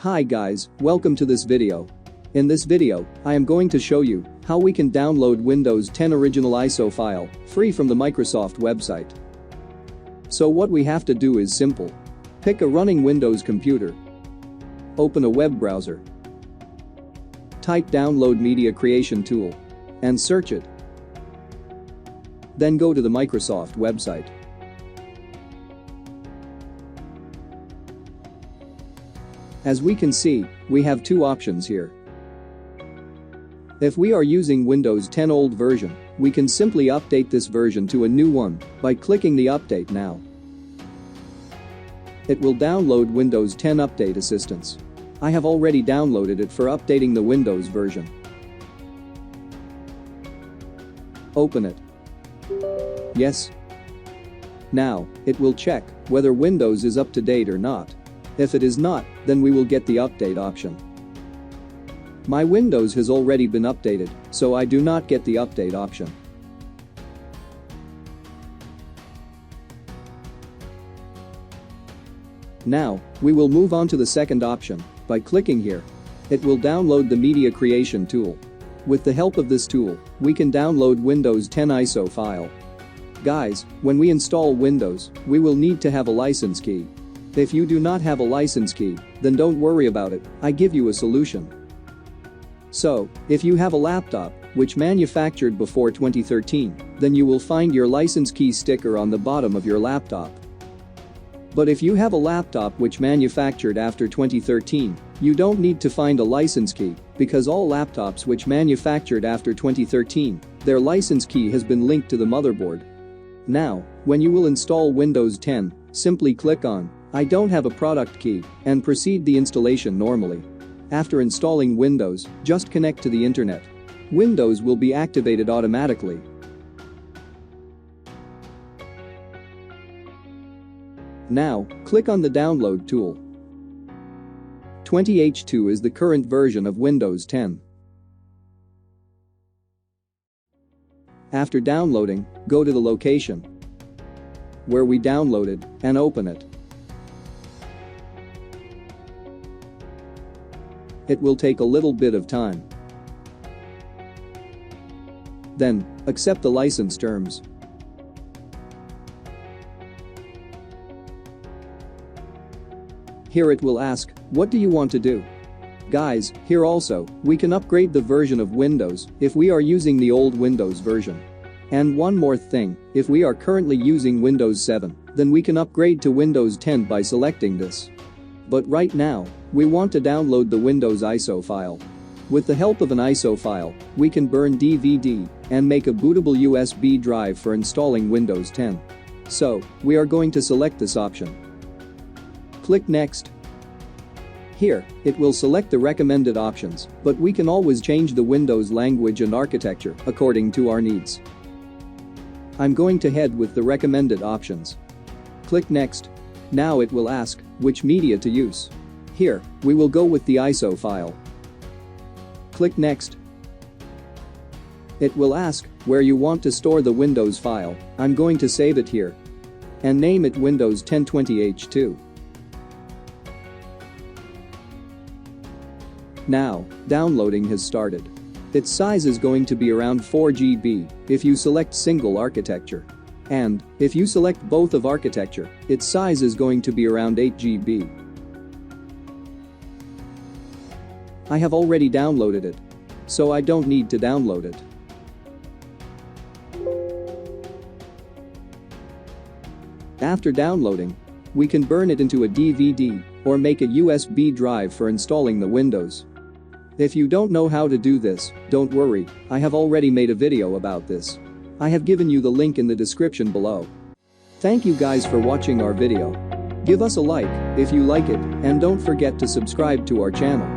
Hi guys, welcome to this video. In this video, I am going to show you how we can download Windows 10 original ISO file free from the Microsoft website. So what we have to do is simple. Pick a running Windows computer. Open a web browser. Type download media creation tool and search it. Then go to the Microsoft website. As we can see, we have two options here. If we are using Windows 10 old version, we can simply update this version to a new one by clicking the Update Now. It will download Windows 10 Update Assistance. I have already downloaded it for updating the Windows version. Open it. Yes. Now, it will check whether Windows is up to date or not. If it is not, then we will get the update option. My Windows has already been updated, so I do not get the update option. Now, we will move on to the second option by clicking here. It will download the media creation tool. With the help of this tool, we can download Windows 10 ISO file. Guys, when we install Windows, we will need to have a license key. If you do not have a license key, then don't worry about it, I give you a solution. So, if you have a laptop which manufactured before 2013, then you will find your license key sticker on the bottom of your laptop. But if you have a laptop which manufactured after 2013, you don't need to find a license key because all laptops which manufactured after 2013, their license key has been linked to the motherboard. Now, when you will install Windows 10, simply click on I don't have a product key and proceed the installation normally. After installing Windows, just connect to the internet. Windows will be activated automatically. Now, click on the download tool. 20H2 is the current version of Windows 10. After downloading, go to the location where we downloaded and open it. It will take a little bit of time. Then, accept the license terms. Here it will ask, what do you want to do? Guys, here also, we can upgrade the version of Windows if we are using the old Windows version. And one more thing, if we are currently using Windows 7, then we can upgrade to Windows 10 by selecting this. But right now, we want to download the Windows ISO file. With the help of an ISO file, we can burn DVD and make a bootable USB drive for installing Windows 10. So, we are going to select this option. Click Next. Here, it will select the recommended options, but we can always change the Windows language and architecture according to our needs. I'm going to head with the recommended options. Click Next. Now it will ask which media to use. Here, we will go with the ISO file. Click Next. It will ask where you want to store the Windows file. I'm going to save it here and name it Windows 10 20H2. Now, downloading has started. Its size is going to be around 4 GB if you select single architecture. And, if you select both of architecture, its size is going to be around 8 GB. I have already downloaded it, so I don't need to download it. After downloading, we can burn it into a DVD or make a USB drive for installing the Windows. If you don't know how to do this, don't worry, I have already made a video about this. I have given you the link in the description below. Thank you guys for watching our video. Give us a like if you like it and don't forget to subscribe to our channel.